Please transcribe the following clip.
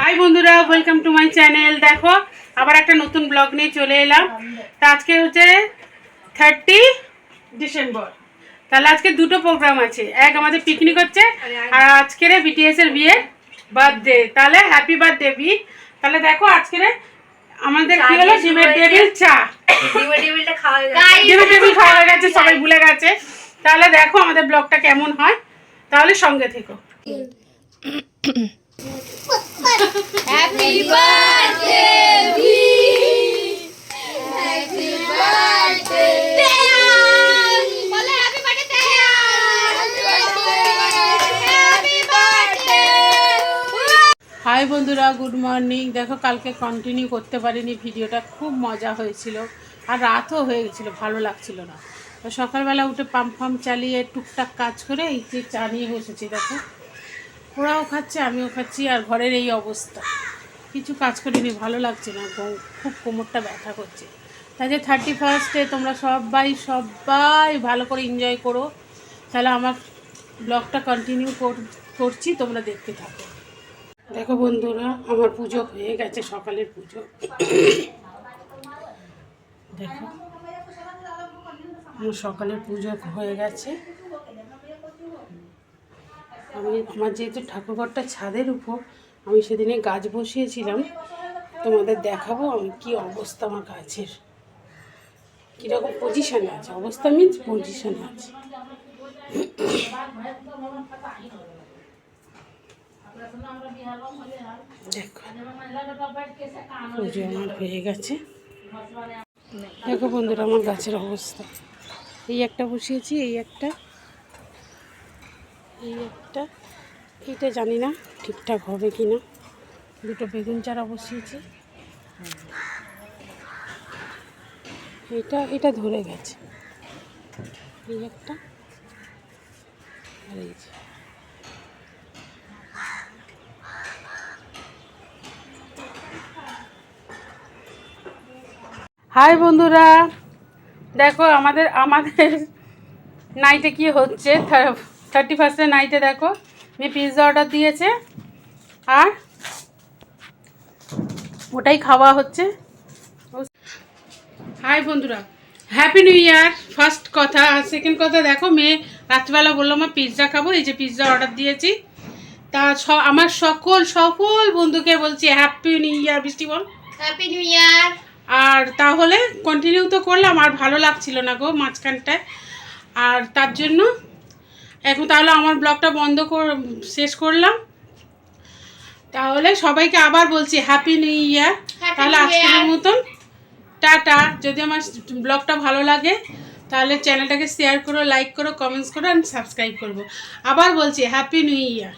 High बंधुरा welcome to my channel. देखो आबार एक नतून ब्लग निये चले एलाम। तो आज के होच्छे 30 डिसेम्बर। ताहले आज के दुटो प्रोग्राम आछे, एक आमादेर पिकनिक होच्छे और आजकेर बीटीएस एर बिये बार्थडे। ताहले हैप्पी बार्थडे बी। ताहले देखो आजकेर आमादेर कि हलो डिमेर टेबिल चा। डिमेर टेबिलटा खाওয়া হয়ে গেছে। डिमेर टेबिल खाওয়া হয়ে গেছে, সবাই ভুলে গেছে। তাহলে দেখো আমাদের ব্লগটা কেমন হয়, তাহলে সঙ্গে থেকো। Happy birthday, B. Happy birthday, Taeyang. Bole happy birthday, Taeyang. Happy birthday. High बंधुरा गुड मर्निंग। देखो कल के कन्टिन्यू करते पारिनी भिडियोटा, खूब मजा हয়েছিল আর রাতও হয়ে গেছিলো, ভালো লাগছিল না। তো সকালবেলা উঠে পাম্প ফাম্প চালিয়ে টুকটাক কাজ করে এই যে চা নিয়ে বসেছি। দেখো ওরাও খাচ্ছে আমিও খাচ্ছি আর ঘরের এই অবস্থা, কিছু কাজ করিনি, ভালো লাগছে না, খুব কোমরটা ব্যথা করছে। তাই যে 31 তোমরা সবাই ভালো করে এনজয় করো। তাহলে আমার ব্লগটা কন্টিনিউ করছি, তোমরা দেখতে থাকো। দেখো বন্ধুরা আমার পুজো হয়ে গেছে, সকালের পুজো। দেখো আমার সকালের পুজো হয়ে গেছে। আমার যেহেতু ঠাকুরঘরটা ছাদের উপর, আমি সেদিনে গাছ বসিয়েছিলাম, তোমাদের দেখাবো আমি কি অবস্থা আমার গাছের, কীরকম পজিশানে আছে। অবস্থা মিন্স পজিশানে আছে। দেখো পুজো আমার হয়ে গেছে। দেখো বন্ধুরা আমার গাছের অবস্থা, এই একটা বসিয়েছি, এইটা জানি না ঠিকঠাক হবে কি না। দুটো বেগুন চারা বসিয়েছি, এটা ধরে গেছে, এই একটা আর এই যে। হাই বন্ধুরা দেখো আমাদের নাইটে কি হচ্ছে। 31 নাইটে দেখো আমি পিৎজা অর্ডার দিয়েছে আর ওটাই খাওয়া হচ্ছে। হাই বন্ধুরা হ্যাপি নিউ ইয়ার ফার্স্ট কথা। আর সেকেন্ড কথা দেখো মেয়ে রাত্রিবেলা বললো আমার পিৎজা খাবো, এই যে পিৎজা অর্ডার দিয়েছি। তা আমার সকল বন্ধুকে বলছি হ্যাপি নিউ ইয়ার। বৃষ্টি বল হ্যাপি নিউ ইয়ার। আর তাহলে কন্টিনিউ তো করলাম, আর ভালো লাগছিল না গো মাঝখানটায়, আর তার জন্য এখন তাহলে আমার ব্লগটা শেষ করলাম। তাহলে সবাইকে আবার বলছি হ্যাপি নিউ ইয়ার। তাহলে আজকের মতন টাটা। যদি আমার ব্লগটা ভালো লাগে তাহলে চ্যানেলটাকে শেয়ার করো, লাইক করো, কমেন্টস করো আর সাবস্ক্রাইব করবো। আবার বলছি হ্যাপি নিউ ইয়ার।